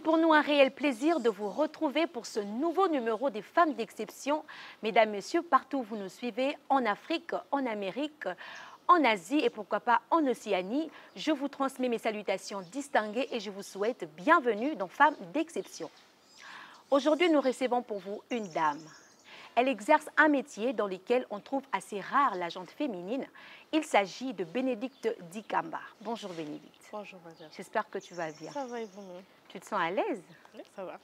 pour nous un réel plaisir de vous retrouver pour ce nouveau numéro des Femmes d'Exception. Mesdames, Messieurs, partout où vous nous suivez, en Afrique, en Amérique, en Asie et pourquoi pas en Océanie, je vous transmets mes salutations distinguées et je vous souhaite bienvenue dans Femmes d'Exception. Aujourd'hui, nous recevons pour vous une dame. Elle exerce un métier dans lequel on trouve assez rare la gente féminine. Il s'agit de Bénédicte Dikamba. Bonjour Bénédicte. Bonjour madame. J'espère que tu vas bien. Ça va et vous-même? Tu te sens à l'aise? Oui, ça va.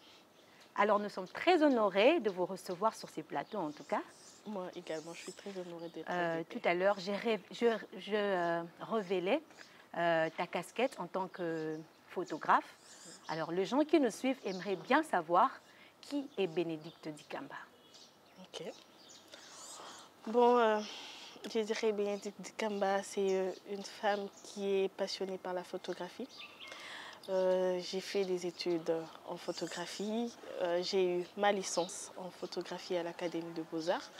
Alors nous sommes très honorés de vous recevoir sur ces plateaux en tout cas. Moi également, je suis très honorée d'être Tout à l'heure, je révélais ta casquette en tant que photographe. Alors les gens qui nous suivent aimeraient bien savoir qui est Bénédicte Dikamba. Ok. Bon, je dirais Bénédicte Dikamba, c'est une femme qui est passionnée par la photographie. J'ai fait des études en photographie. J'ai eu ma licence en photographie à l'Académie de Beaux-Arts.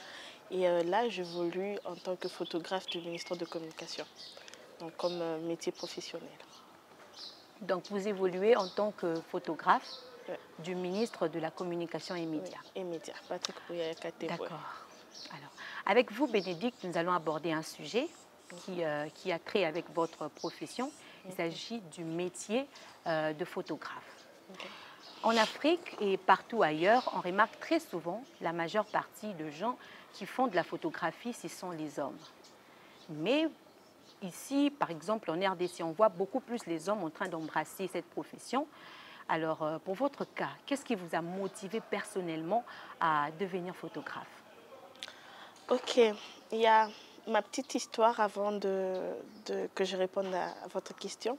Et là, j'évolue en tant que photographe du ministère de Communication, donc comme métier professionnel. Donc vous évoluez en tant que photographe du ministre de la Communication et Médias. Oui, et médias, Patrick Bouyakate. D'accord. Alors, avec vous, Bénédicte, nous allons aborder un sujet qui a trait avec votre profession. Il s'agit du métier de photographe. En Afrique et partout ailleurs, on remarque très souvent la majeure partie de gens qui font de la photographie, ce sont les hommes. Mais ici, par exemple, en RDC, on voit beaucoup plus les hommes en train d'embrasser cette profession. Alors, pour votre cas, qu'est-ce qui vous a motivé personnellement à devenir photographe? Ok, il y a ma petite histoire avant que je réponde à votre question.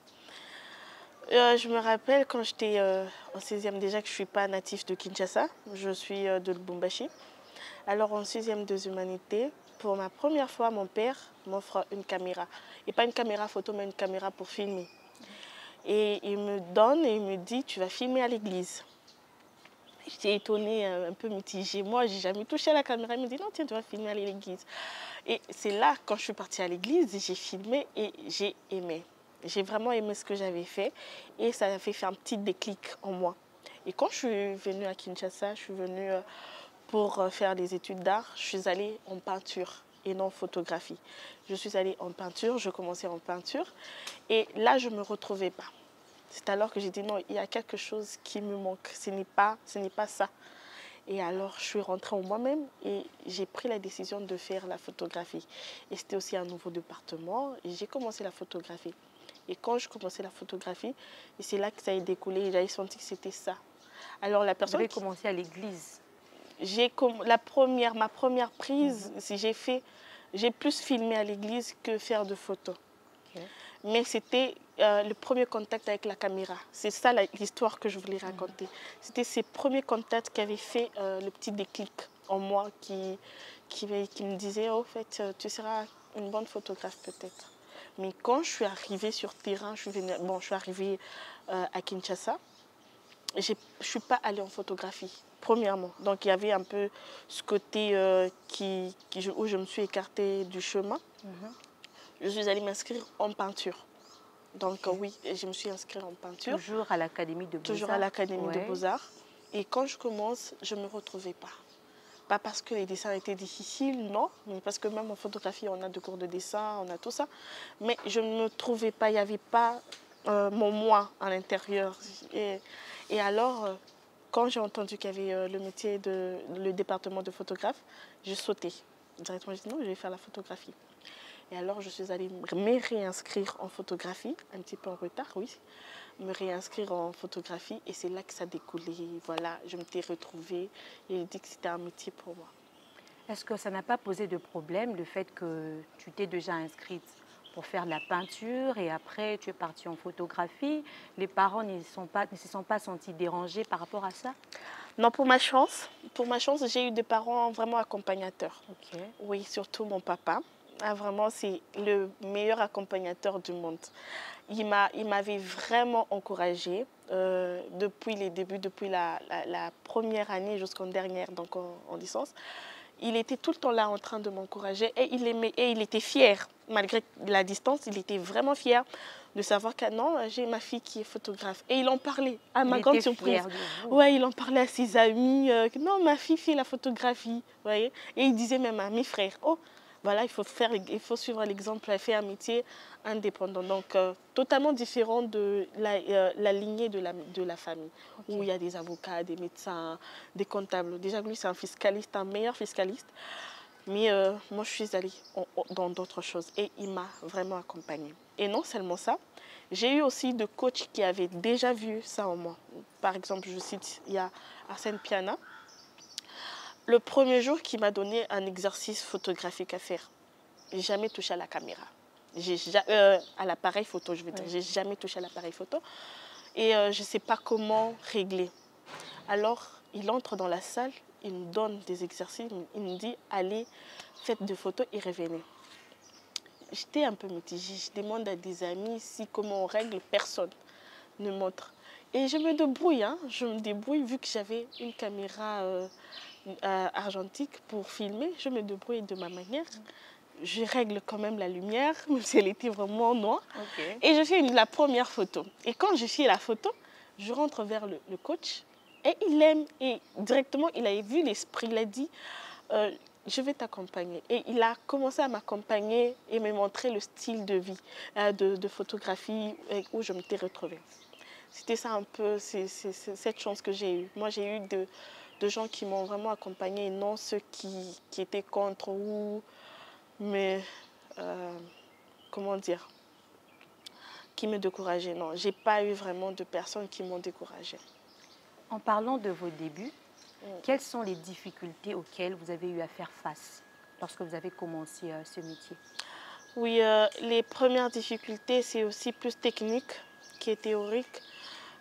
Je me rappelle quand j'étais en 6e, déjà que je ne suis pas native de Kinshasa, je suis de Lubumbashi. Alors en 6e des humanités, pour ma première fois, mon père m'offre une caméra. Et pas une caméra photo, mais une caméra pour filmer. Et il me donne et il me dit, tu vas filmer à l'église. J'étais étonnée, un peu mitigée. Moi, je n'ai jamais touché à la caméra. Il me dit, non, tiens, tu vas filmer à l'église. Et c'est là, quand je suis partie à l'église, j'ai filmé et j'ai aimé. J'ai vraiment aimé ce que j'avais fait et ça a fait un petit déclic en moi. Et quand je suis venue à Kinshasa, je suis venue pour faire des études d'art, je suis allée en peinture et non en photographie. Je suis allée en peinture, je commençais en peinture et là, je ne me retrouvais pas. C'est alors que j'ai dit non, il y a quelque chose qui me manque, ce n'est pas ça. Et alors, je suis rentrée en moi-même et j'ai pris la décision de faire la photographie. Et c'était aussi un nouveau département et j'ai commencé la photographie. Et quand je commençais la photographie, et c'est là que ça a découlé, j'avais senti que c'était ça. Alors la personne... Vous avez commencé à l'église? Ma première prise, j'ai plus filmé à l'église que faire de photos. Okay. Mais c'était le premier contact avec la caméra. C'est ça l'histoire que je voulais raconter. C'était ces premiers contacts qui avaient fait le petit déclic en moi qui me disait, oh, en fait, tu seras une bonne photographe peut-être. Mais quand je suis arrivée sur terrain, je suis arrivée à Kinshasa, je ne suis pas allée en photographie, premièrement. Donc il y avait un peu ce côté où je me suis écartée du chemin. Je suis allée m'inscrire en peinture. Donc oui, je me suis inscrite en peinture. Toujours à l'Académie de Beaux-Arts? Toujours à l'Académie de Beaux-Arts. Et quand je commence, je ne me retrouvais pas. Pas parce que les dessins étaient difficiles, non, mais parce que même en photographie, on a des cours de dessin, on a tout ça. Mais je ne me trouvais pas, il n'y avait pas mon moi à l'intérieur. Et alors, quand j'ai entendu qu'il y avait le département de photographe, j'ai sauté. Directement, j'ai dit non, je vais faire la photographie. Et alors, je suis allée me réinscrire en photographie, un petit peu en retard, oui, me réinscrire en photographie et c'est là que ça a découlé. Voilà, je m'étais retrouvée et j'ai dit que c'était un métier pour moi. Est-ce que ça n'a pas posé de problème, le fait que tu t'es déjà inscrite pour faire de la peinture et après tu es partie en photographie? Les parents ne se sont pas sentis dérangés par rapport à ça? Non, pour ma chance, j'ai eu des parents vraiment accompagnateurs. Okay. Oui, surtout mon papa. Ah, vraiment, c'est le meilleur accompagnateur du monde. Il m'avait vraiment encouragée depuis les débuts, depuis la première année jusqu'en dernière, donc en licence. il était tout le temps là en train de m'encourager et il aimait, et il était fier, malgré la distance, il était vraiment fier de savoir que non, j'ai ma fille qui est photographe. Et il en parlait, à ma grande surprise. Ouais, il en parlait à ses amis, que non, ma fille fait la photographie, vous voyez. Et il disait même à mes frères, oh, voilà, il faut suivre l'exemple, elle fait un métier indépendant. Donc, totalement différent de la lignée de la famille, okay, où il y a des avocats, des médecins, des comptables. Déjà, lui, c'est un fiscaliste, un meilleur fiscaliste. Mais moi, je suis allée dans d'autres choses et il m'a vraiment accompagnée. Et non seulement ça, j'ai eu aussi de coachs qui avaient déjà vu ça en moi. Par exemple, je cite, il y a Arsène Piana. Le premier jour qu'il m'a donné un exercice photographique à faire, j'ai jamais touché à la caméra. À l'appareil photo, je veux dire. J'ai jamais touché à l'appareil photo. Et je ne sais pas comment régler. Alors, il entre dans la salle, il me donne des exercices, il me dit, allez, faites des photos et revenez. J'étais un peu mitigée. Je demande à des amis si comment on règle, personne ne montre. Et je me débrouille, hein. Je me débrouille vu que j'avais une caméra argentique pour filmer. Je me débrouille de ma manière. Je règle quand même la lumière, même si elle était vraiment noire. Okay. Et je fais la première photo. Et quand je fais la photo, je rentre vers le coach. Et il aime. Et directement, il avait vu l'esprit. Il a dit, je vais t'accompagner. Et il a commencé à m'accompagner et me montrer le style de vie, de photographie où je m'étais retrouvée. C'était ça un peu, c'est cette chance que j'ai eue. Moi, j'ai eu de gens qui m'ont vraiment accompagnée et non ceux qui étaient contre ou... Mais, comment dire, qui me décourageaient. Non, je n'ai pas eu vraiment de personnes qui m'ont découragée. En parlant de vos débuts, quelles sont les difficultés auxquelles vous avez eu à faire face lorsque vous avez commencé ce métier? Oui, les premières difficultés, c'est aussi plus technique qui est théorique.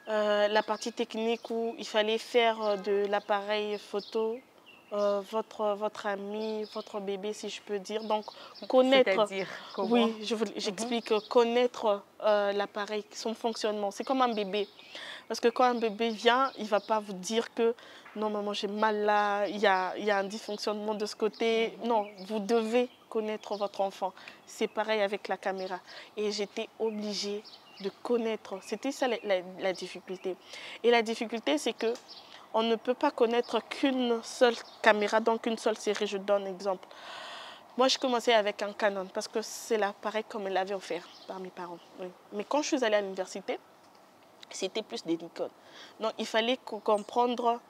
La partie technique où il fallait faire de l'appareil photo votre ami, votre bébé, si je peux dire. Donc, connaître... C'est-à-dire comment? Oui, j'explique. Connaître l'appareil, son fonctionnement. C'est comme un bébé. Parce que quand un bébé vient, il ne va pas vous dire que non, maman, j'ai mal là, il y a un dysfonctionnement de ce côté. Non, vous devez connaître votre enfant. C'est pareil avec la caméra. Et j'étais obligée de connaître. C'était ça la difficulté. Et la difficulté, c'est que on ne peut pas connaître qu'une seule caméra, donc une seule série. Je donne un exemple. Moi, je commençais avec un Canon parce que c'est l'appareil qu'on me l'avait offert par mes parents. Oui. Mais quand je suis allée à l'université, c'était plus des Nikon. Donc, il fallait comprendre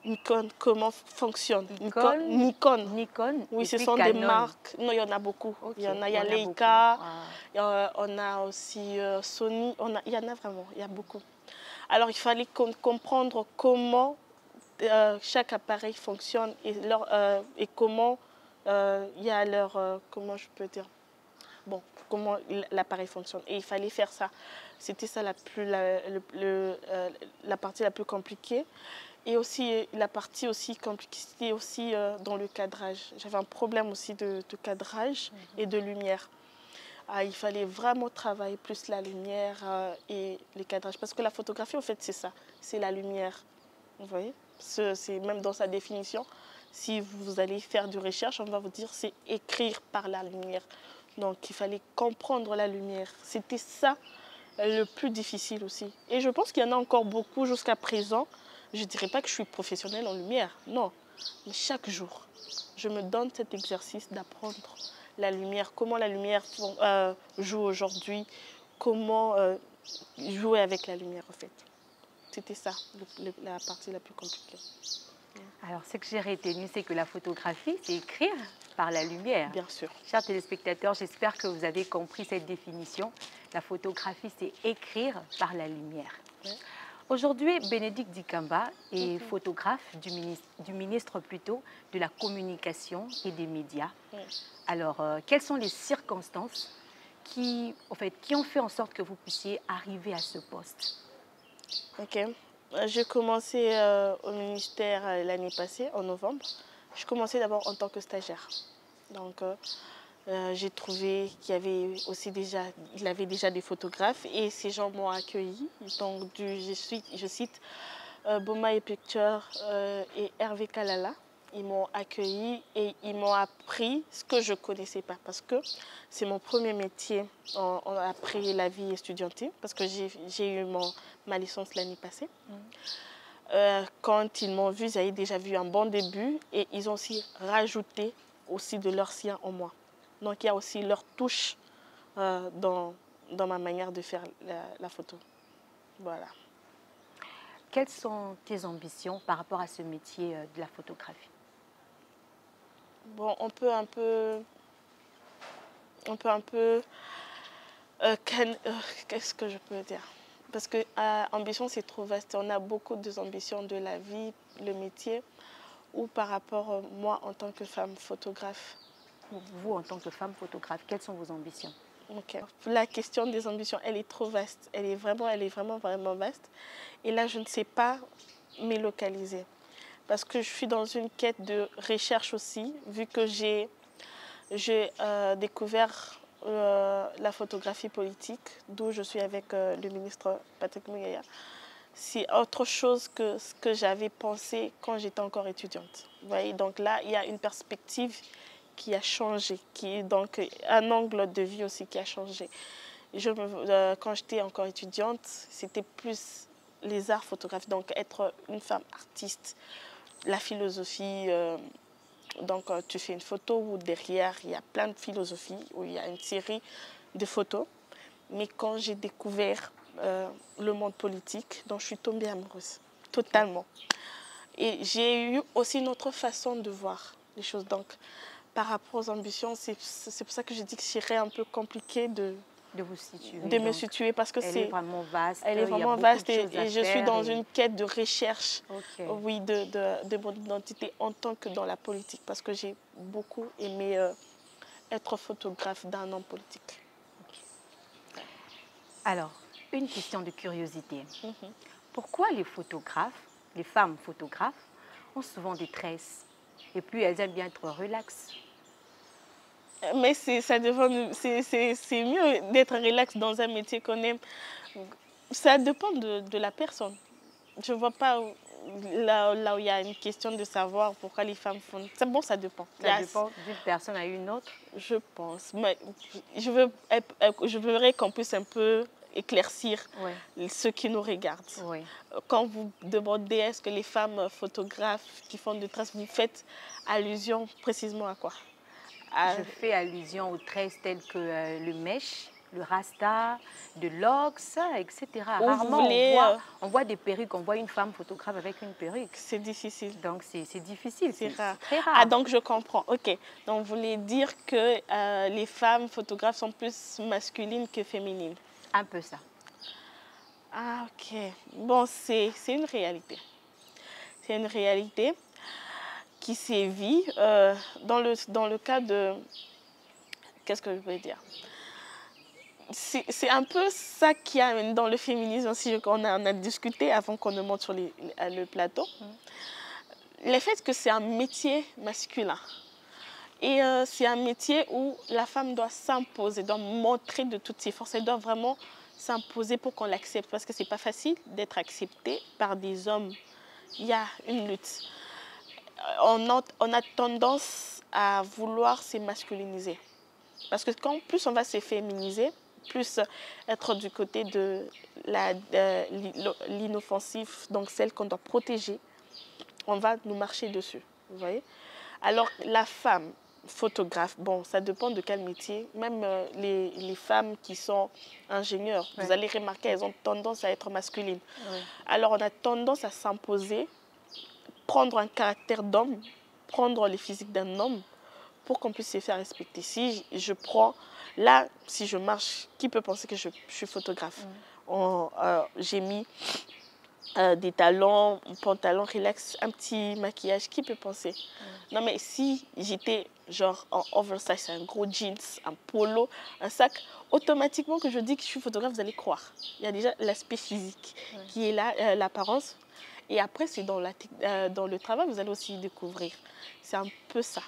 Nikon, comment fonctionne. Nikon. Oui, ce sont des marques. Non, il y en a beaucoup. Okay. Il y a Leica, on a aussi Sony, il y en a vraiment, il y a beaucoup. Alors, il fallait comprendre comment chaque appareil fonctionne et comment il y a leur, comment je peux dire, bon, comment l'appareil fonctionne. Et il fallait faire ça. C'était ça la partie la plus compliquée. Et aussi, la partie aussi compliquée, c'était aussi dans le cadrage. J'avais un problème aussi de cadrage et de lumière. Il fallait vraiment travailler plus la lumière et les cadrages. Parce que la photographie, en fait, c'est ça. C'est la lumière. Vous voyez? C'est même dans sa définition. Si vous allez faire du recherche, on va vous dire c'est écrire par la lumière. Donc, il fallait comprendre la lumière. C'était ça le plus difficile aussi. Et je pense qu'il y en a encore beaucoup jusqu'à présent. Je ne dirais pas que je suis professionnelle en lumière, non. Mais chaque jour, je me donne cet exercice d'apprendre la lumière, comment la lumière joue aujourd'hui, comment jouer avec la lumière en fait. C'était ça, la partie la plus compliquée. Alors, ce que j'ai retenu, c'est que la photographie, c'est écrire par la lumière. Bien sûr. Chers téléspectateurs, j'espère que vous avez compris cette définition. La photographie, c'est écrire par la lumière. Oui. Aujourd'hui, Bénédicte Dikamba est photographe du ministre plutôt de la communication et des médias. Oui. Alors, quelles sont les circonstances qui ont fait en sorte que vous puissiez arriver à ce poste? Ok. J'ai commencé au ministère l'année passée, en novembre. Je commençais d'abord en tant que stagiaire. Donc, j'ai trouvé qu'il y avait aussi déjà des photographes et ces gens m'ont accueilli. Donc, je cite Boma et Picture et Hervé Kalala. Ils m'ont accueilli et ils m'ont appris ce que je ne connaissais pas. Parce que c'est mon premier métier après la vie estudiantine. Parce que j'ai eu ma licence l'année passée. Quand ils m'ont vu, ils avaient déjà vu un bon début. Et ils ont aussi rajouté aussi de leur sien en moi. Donc il y a aussi leur touche dans ma manière de faire la photo. Voilà. Quelles sont tes ambitions par rapport à ce métier de la photographie? Bon, qu'est-ce que je peux dire? Parce que ambition, c'est trop vaste. On a beaucoup d'ambitions de la vie, le métier, ou par rapport, moi, en tant que femme photographe. Vous, en tant que femme photographe, quelles sont vos ambitions? Okay. La question des ambitions, elle est trop vaste. Elle est vraiment, vraiment vaste. Et là, je ne sais pas me localiser. Parce que je suis dans une quête de recherche aussi, vu que j'ai découvert la photographie politique, d'où je suis avec le ministre Patrick Muyaya. C'est autre chose que ce que j'avais pensé quand j'étais encore étudiante. Vous voyez, donc là, il y a une perspective qui a changé, donc un angle de vie aussi qui a changé. Quand j'étais encore étudiante, c'était plus les arts photographiques, donc être une femme artiste, la philosophie. Donc tu fais une photo où derrière il y a plein de philosophies, où il y a une série de photos. Mais quand j'ai découvert le monde politique, donc je suis tombée amoureuse, totalement. Et j'ai eu aussi une autre façon de voir les choses. Donc par rapport aux ambitions, c'est pour ça que je dis que c'est un peu compliqué de me situer parce que elle est vraiment vaste. Elle est vraiment vaste et je suis dans une quête de recherche, oui, de mon identité en tant que dans la politique parce que j'ai beaucoup aimé être photographe d'un homme politique. Alors, une question de curiosité. Pourquoi les photographes, les femmes photographes, ont souvent des tresses et puis elles aiment bien être relax? Mais c'est mieux d'être relax dans un métier qu'on aime. Ça dépend de la personne. Je ne vois pas là où il y a une question de savoir pourquoi les femmes font... C'est bon, ça dépend. Ça dépend d'une personne à une autre? Je pense. Mais je voudrais qu'on puisse un peu éclaircir ceux qui nous regardent. Quand vous demandez est-ce que les femmes photographes qui font des tresses, vous faites allusion précisément à quoi? Je fais allusion aux tresses telles que le mèche, le rasta, de l'ox, etc. Rarement on voit des perruques, on voit une femme photographe avec une perruque. C'est difficile. Donc c'est difficile, c'est rare. Très rare. Ah, donc je comprends. Ok. Donc vous voulez dire que les femmes photographes sont plus masculines que féminines? Un peu ça. Ah, ok. Bon, c'est une réalité. C'est une réalité qui sévit dans le cas de... Qu'est-ce que je veux dire? C'est un peu ça qu'il y a dans le féminisme aussi, on a discuté avant qu'on ne monte sur le plateau. Le fait que c'est un métier masculin. Et c'est un métier où la femme doit s'imposer, doit montrer de toutes ses forces. Elle doit vraiment s'imposer pour qu'on l'accepte. Parce que ce n'est pas facile d'être acceptée par des hommes. Il y a une lutte. On a tendance à vouloir se masculiniser. Parce que quand plus on va se féminiser, plus être du côté de l'inoffensif, donc celle qu'on doit protéger, on va nous marcher dessus. Vous voyez? Alors la femme photographe, bon, ça dépend de quel métier. Même les femmes qui sont ingénieures, vous allez remarquer, elles ont tendance à être masculines. Alors on a tendance à s'imposer, prendre un caractère d'homme, prendre le physique d'un homme pour qu'on puisse se faire respecter. Si je prends, là, si je marche, qui peut penser que je suis photographe? J'ai mis des talons, un pantalon relax, un petit maquillage, qui peut penser? Non, mais si j'étais genre en oversize, un gros jeans, un polo, un sac, automatiquement que je dis que je suis photographe, vous allez croire. Il y a déjà l'aspect physique qui est là, l'apparence. Et après, c'est dans le travail, vous allez aussi découvrir. C'est un peu ça.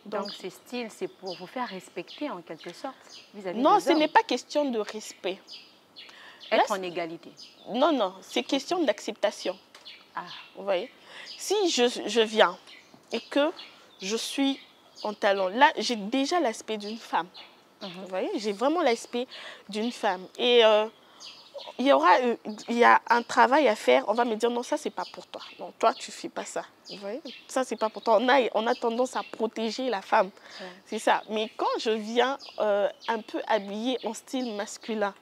Donc ce style, c'est pour vous faire respecter en quelque sorte vis-à-vis Non, des ce hommes. n'est pas question de respect. Être en égalité. Non, c'est question d'acceptation. Ah. Vous voyez? Si je viens et que je suis en talon. Là, j'ai déjà l'aspect d'une femme. Vous voyez, j'ai vraiment l'aspect d'une femme. Et il y a un travail à faire. On va me dire, non, ça, c'est pas pour toi. Non, toi, tu fais pas ça. Vous voyez, ça, c'est pas pour toi. On a tendance à protéger la femme. Ouais. C'est ça. Mais quand je viens un peu habillée en style masculin,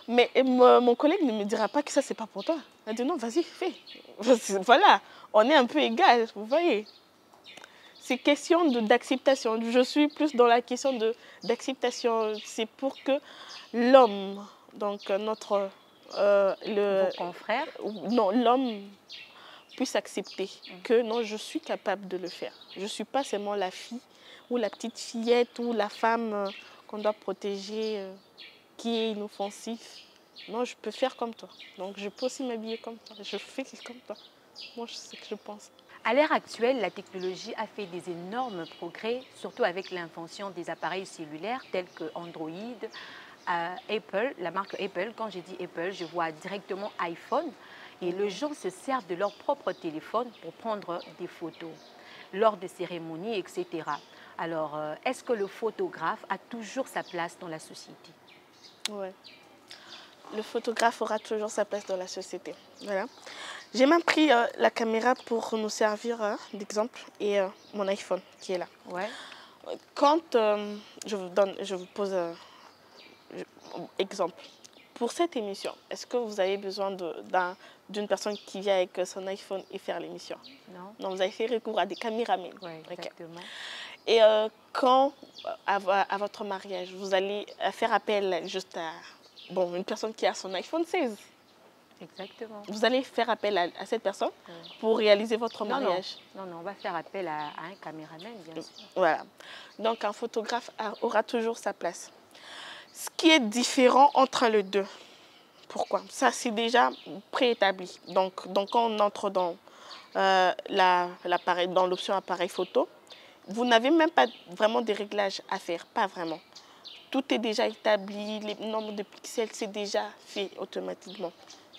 mais mon collègue ne me dira pas que ça, c'est pas pour toi. Il dit, non, vas-y, fais. Voilà, on est un peu égal, vous voyez. C'est question d'acceptation. Je suis plus dans la question d'acceptation. C'est pour que l'homme, donc notre... Vos confrères? Non, l'homme puisse accepter que non, je suis capable de le faire. Je ne suis pas seulement la fille ou la petite fillette ou la femme qu'on doit protéger, qui est inoffensif. Non, je peux faire comme toi. Donc, je peux aussi m'habiller comme toi. Je fais comme toi. Moi, je sais ce que je pense. À l'ère actuelle, la technologie a fait des énormes progrès, surtout avec l'invention des appareils cellulaires tels que Android, Apple, la marque Apple. Quand je dis Apple, je vois directement iPhone. Et les gens se servent de leur propre téléphone pour prendre des photos lors de cérémonies, etc. Alors, est-ce que le photographe a toujours sa place dans la société? Oui. Le photographe aura toujours sa place dans la société. Voilà. J'ai même pris la caméra pour nous servir d'exemple et mon iPhone qui est là. Ouais. Quand je vous pose exemple. Pour cette émission, est-ce que vous avez besoin d'une personne qui vient avec son iPhone et faire l'émission? Non. Non, vous avez fait recours à des caméramans. Oui, exactement. Et quand, à votre mariage, vous allez faire appel juste à une personne qui a son iPhone 16. Exactement. Vous allez faire appel à cette personne pour réaliser votre mariage. Non, on va faire appel à un caméraman, bien sûr. Voilà. Donc, un photographe aura toujours sa place. Ce qui est différent entre les deux, pourquoi? Ça, c'est déjà préétabli. Donc, quand on entre dans dans l'option appareil photo, vous n'avez même pas vraiment des réglages à faire, pas vraiment. Tout est déjà établi, les nombres de pixels, c'est déjà fait automatiquement.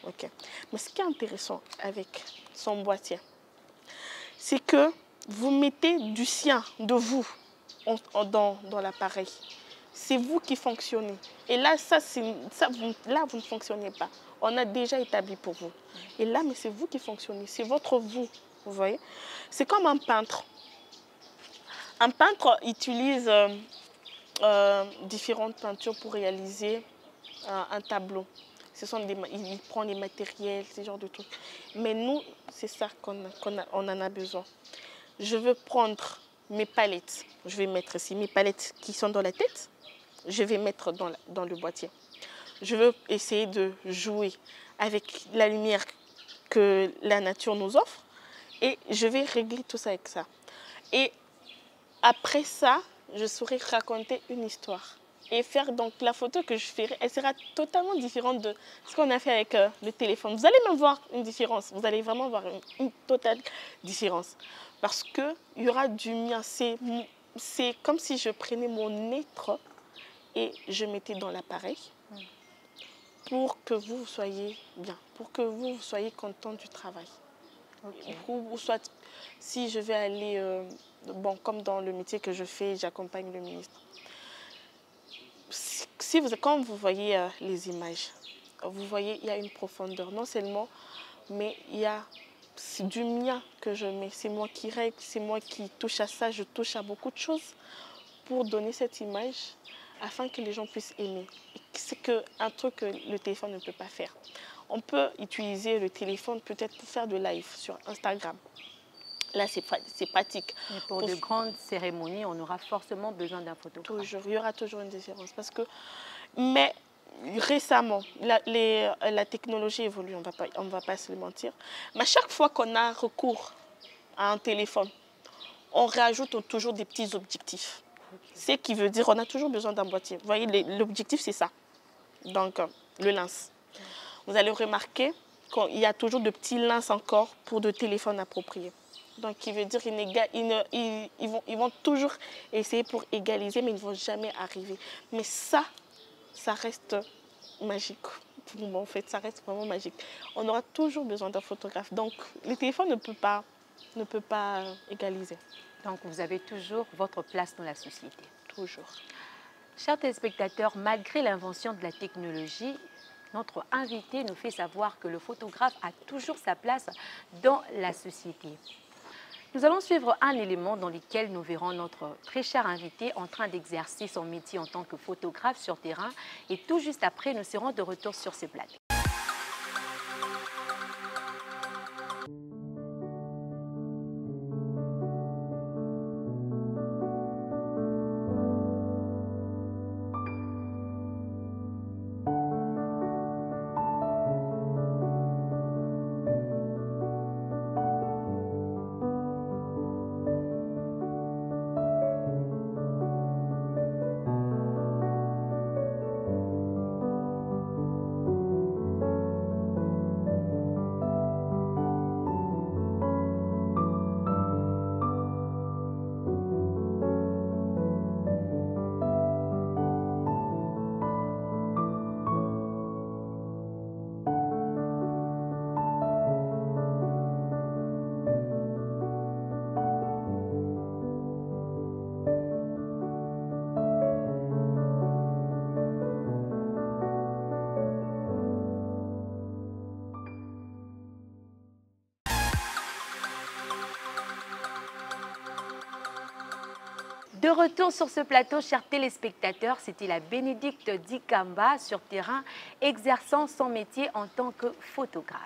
Okay. Mais ce qui est intéressant avec son boîtier, c'est que vous mettez du sien, de vous, dans l'appareil. C'est vous qui fonctionnez. Et là, vous ne fonctionnez pas. On a déjà établi pour vous. Et là, mais c'est vous qui fonctionnez. C'est votre vous voyez. C'est comme un peintre. Un peintre utilise différentes peintures pour réaliser un tableau. Il prend les matériels, ce genre de trucs. Mais nous, c'est ça qu'on en a besoin. Je veux prendre mes palettes. Je vais mettre ici mes palettes qui sont dans la tête. Je vais mettre dans le boîtier. Je veux essayer de jouer avec la lumière que la nature nous offre. Et je vais régler tout ça avec ça. Et après ça, je saurai raconter une histoire. Et faire donc la photo que je ferai, elle sera totalement différente de ce qu'on a fait avec le téléphone. Vous allez même voir une différence. Vous allez vraiment voir une totale différence. Parce qu'il y aura du mien. C'est comme si je prenais mon être et je mettais dans l'appareil pour que vous soyez bien, pour que vous soyez content du travail. Okay. Ou soit, si je vais aller, comme dans le métier que je fais, j'accompagne le ministre. Quand vous voyez les images, vous voyez, il y a une profondeur, non seulement, mais c'est du mien que je mets. C'est moi qui règle, c'est moi qui touche à ça, je touche à beaucoup de choses pour donner cette image afin que les gens puissent aimer. C'est un truc que le téléphone ne peut pas faire. On peut utiliser le téléphone peut-être pour faire de live sur Instagram. Là, c'est pratique. Mais pour de grandes cérémonies, on aura forcément besoin d'un photographe. Toujours, il y aura toujours une différence. Mais récemment, la technologie évolue, on ne va pas se le mentir. Mais à chaque fois qu'on a recours à un téléphone, on rajoute toujours des petits objectifs. Okay. Ce qui veut dire qu'on a toujours besoin d'un boîtier. Vous voyez, l'objectif, c'est ça. Donc, le lens. Vous allez remarquer qu'il y a toujours de petits lens encore pour de téléphones appropriés. Donc, qui veut dire qu'ils vont toujours essayer pour égaliser, mais ils ne vont jamais arriver. Mais ça reste magique. En fait, ça reste vraiment magique. On aura toujours besoin d'un photographe. Donc, le téléphone ne peut pas ne peut pas égaliser. Donc, vous avez toujours votre place dans la société. Toujours. Chers téléspectateurs, malgré l'invention de la technologie, notre invité nous fait savoir que le photographe a toujours sa place dans la société. Nous allons suivre un élément dans lequel nous verrons notre très cher invité en train d'exercer son métier en tant que photographe sur terrain. Et tout juste après, nous serons de retour sur ce plateau. De retour sur ce plateau, chers téléspectateurs, c'était la Bénédicte Dikamba sur terrain, exerçant son métier en tant que photographe.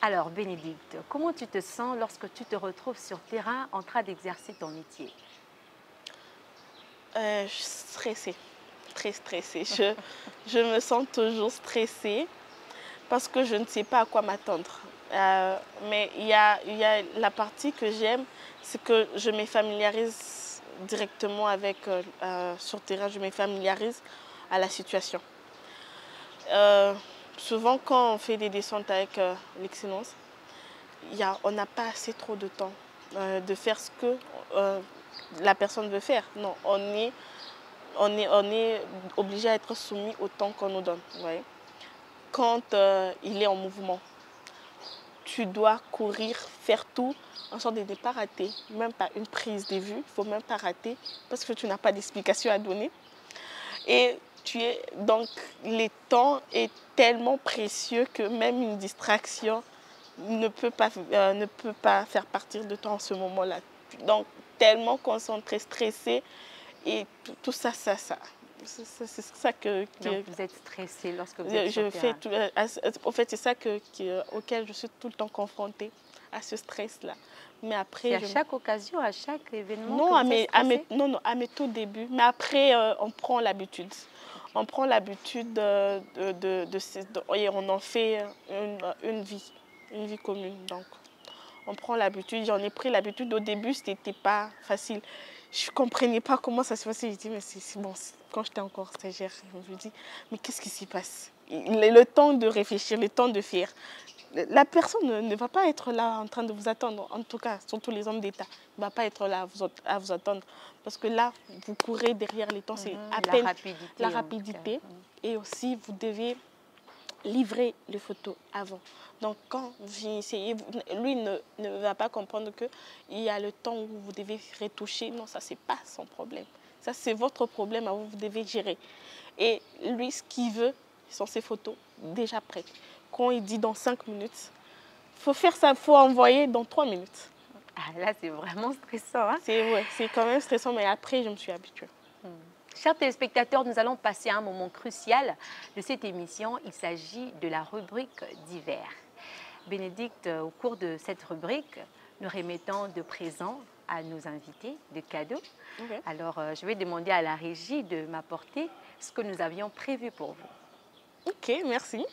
Alors Bénédicte, comment tu te sens lorsque tu te retrouves sur terrain en train d'exercer ton métier? Je suis stressée, très stressée. Je me sens toujours stressée parce que je ne sais pas à quoi m'attendre. Mais il y a la partie que j'aime, c'est que je me familiarise directement avec, sur terrain, je me familiarise à la situation. Souvent, quand on fait des descentes avec l'excellence, on n'a pas assez trop de temps de faire ce que la personne veut faire. Non, on est obligé à être soumis au temps qu'on nous donne. Ouais. Quand il est en mouvement, tu dois courir, faire tout, en sorte de ne pas rater, même pas une prise de vue, il ne faut même pas rater parce que tu n'as pas d'explication à donner. Et donc, le temps est tellement précieux que même une distraction ne peut pas faire partir de toi en ce moment-là. Donc, tellement concentré, stressé, et tout ça. C'est ça que... Donc, vous êtes stressé lorsque vous êtes sur terrain. En fait, c'est ça auquel je suis tout le temps confrontée, à ce stress-là. Mais après, à chaque occasion, à chaque événement non, que à mes tout débuts. Mais après, on prend l'habitude. On prend l'habitude et on en fait une vie commune. Donc, on prend l'habitude. J'en ai pris l'habitude. Au début, ce n'était pas facile. Je ne comprenais pas comment ça se passait. Je dis, mais c'est bon. Quand j'étais encore stagiaire, je me dis, mais qu'est-ce qui s'y passe? Le temps de réfléchir, le temps de faire. La personne ne va pas être là en train de vous attendre. En tout cas, surtout les hommes d'État, ne va pas être là à vous attendre. Parce que là, vous courez derrière les temps. C'est à peine la rapidité. Et aussi, vous devez livrer les photos avant. Donc, quand vous essayez, lui ne va pas comprendre qu'il y a le temps où vous devez retoucher. Non, ça, ce n'est pas son problème. Ça, c'est votre problème à vous, vous devez gérer. Et lui, ce qu'il veut, ce sont ses photos déjà prêtes. Quand il dit dans 5 minutes, il faut faire ça, il faut envoyer dans 3 minutes. Ah, là, c'est vraiment stressant. Hein? C'est quand même stressant, mais après, je me suis habituée. Chers téléspectateurs, nous allons passer à un moment crucial de cette émission. Il s'agit de la rubrique d'hiver. Bénédicte, au cours de cette rubrique, nous remettons de présents à nos invités, de cadeaux. Okay. Alors, je vais demander à la régie de m'apporter ce que nous avions prévu pour vous. Ok, merci.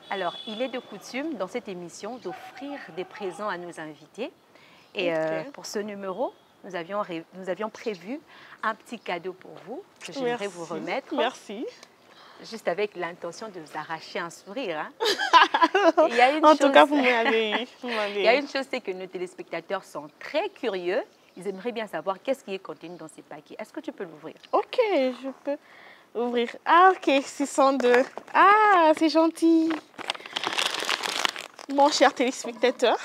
Alors, il est de coutume dans cette émission d'offrir des présents à nos invités. Et pour ce numéro, nous avions prévu un petit cadeau pour vous que j'aimerais vous remettre. Merci. Juste avec l'intention de vous arracher un sourire. Hein. En tout cas, vous m'avez eu. Il y a une chose, c'est que nos téléspectateurs sont très curieux. Ils aimeraient bien savoir qu'est-ce qui est contenu dans ces paquets. Est-ce que tu peux l'ouvrir? Ok, je peux. Ouvrir. Ah, ok, 602. Ah, c'est gentil. Mon cher téléspectateur.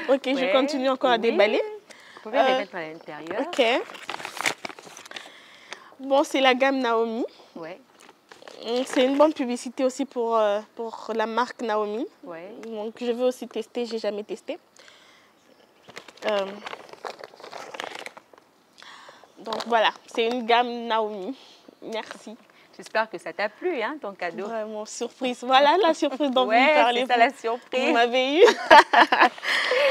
Ok, je continue encore à déballer. Vous pouvez les mettre à l'intérieur. Ok. Bon, c'est la gamme Naomi. Ouais. C'est une bonne publicité aussi pour la marque Naomi. Ouais. Donc, je veux aussi tester, j'ai jamais testé. Donc, voilà, c'est une gamme Naomi. Merci. J'espère que ça t'a plu, hein, ton cadeau. Vraiment, surprise. Voilà la surprise dont vous me parlez. C'est ça la surprise. Vous m'avez eu.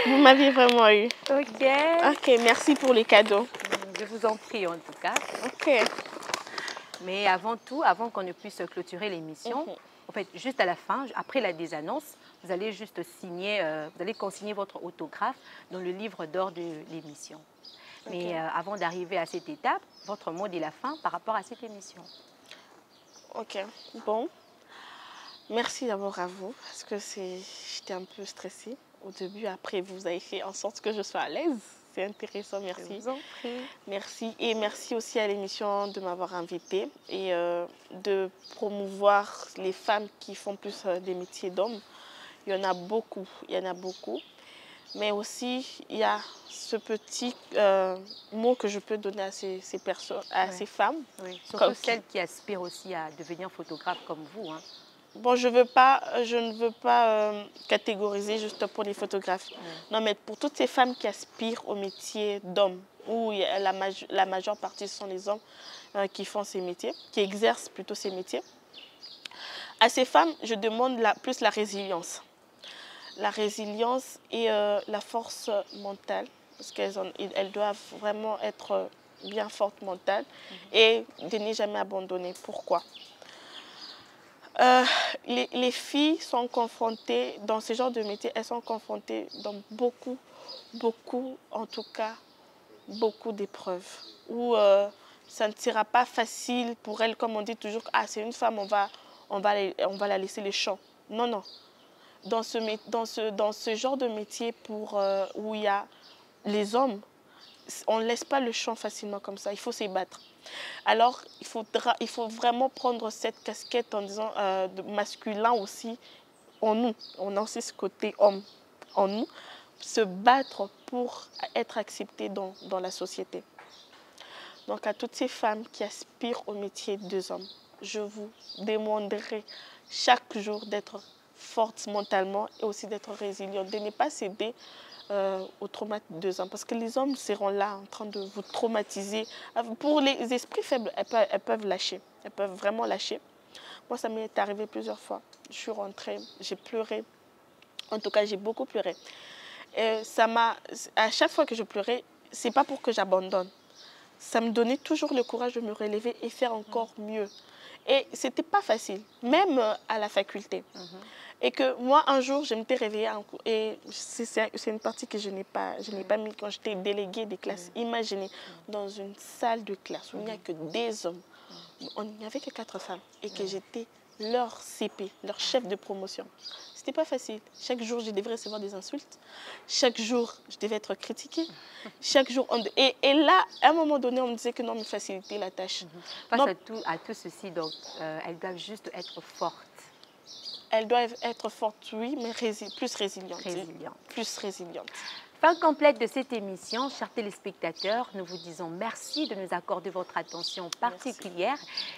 Vous m'aviez vraiment eu. Ok. Ok, merci pour les cadeaux. Je vous en prie, en tout cas. Ok. Mais avant tout, avant qu'on ne puisse clôturer l'émission, en fait, juste à la fin, après la désannonce, vous allez juste signer, vous allez consigner votre autographe dans le livre d'or de l'émission. Mais avant d'arriver à cette étape, votre mot de la fin par rapport à cette émission. Ok, bon. Merci d'abord à vous, parce que j'étais un peu stressée au début. Après, vous avez fait en sorte que je sois à l'aise. C'est intéressant, merci. Je vous en prie. Merci. Et merci aussi à l'émission de m'avoir invitée et de promouvoir les femmes qui font plus des métiers d'hommes. Il y en a beaucoup, il y en a beaucoup. Mais aussi, il y a ce petit mot que je peux donner à ces personnes, à ces femmes. Oui. Surtout celles qui aspirent aussi à devenir photographes comme vous. Hein. Bon, je ne veux pas catégoriser juste pour les photographes. Non, mais pour toutes ces femmes qui aspirent au métier d'homme, où la majeure partie sont les hommes qui font ces métiers, qui exercent plutôt ces métiers. À ces femmes, je demande plus la résilience. La résilience et la force mentale, parce qu'elles doivent vraiment être bien fortes mentales et de ne jamais abandonner. Pourquoi? Les filles sont confrontées, dans ce genre de métier, elles sont confrontées dans beaucoup d'épreuves, où ça ne sera pas facile pour elles, comme on dit toujours, ah c'est une femme, on va la laisser les champs. Non, non. Dans ce genre de métier où il y a les hommes, on ne laisse pas le champ facilement comme ça, il faut se battre. Alors, il faut vraiment prendre cette casquette en disant de masculin aussi en nous. On a aussi ce côté homme en nous, se battre pour être accepté dans la société. Donc, à toutes ces femmes qui aspirent au métier des hommes, je vous demanderai chaque jour d'être forte mentalement et aussi d'être résiliente, de ne pas céder au trauma de 2 ans. Parce que les hommes seront là en train de vous traumatiser. Pour les esprits faibles, elles peuvent lâcher. Elles peuvent vraiment lâcher. Moi, ça m'est arrivé plusieurs fois. Je suis rentrée, j'ai pleuré. En tout cas, j'ai beaucoup pleuré. Et à chaque fois que je pleurais, ce n'est pas pour que j'abandonne. Ça me donnait toujours le courage de me relever et faire encore mieux. Et ce n'était pas facile, même à la faculté. Et que moi, un jour, je m'étais réveillée et c'est une partie que je n'ai pas mise quand j'étais déléguée des classes. Imaginez, dans une salle de classe où il n'y a que des hommes, il n'y avait que 4 femmes et que j'étais leur CP, leur chef de promotion. C'était pas facile. Chaque jour, je devais recevoir des insultes. Chaque jour, je devais être critiquée. Chaque jour, et là, à un moment donné, on me disait que non, mais faciliter la tâche. Face à tout ceci, donc, elles doivent juste être fortes. Elles doivent être fortes, oui, mais plus résilientes. Plus résilientes. Fin complète de cette émission, chers téléspectateurs, nous vous disons merci de nous accorder votre attention particulière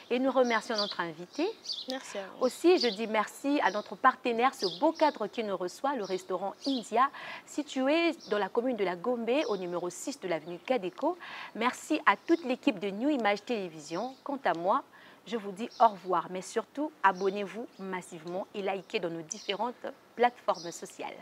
et nous remercions notre invité. Merci à vous. Aussi, je dis merci à notre partenaire, ce beau cadre qui nous reçoit, le restaurant India, situé dans la commune de la Gombe, au numéro 6 de l'avenue Kadeko. Merci à toute l'équipe de New Image Télévision. Quant à moi, je vous dis au revoir, mais surtout, abonnez-vous massivement et likez dans nos différentes plateformes sociales.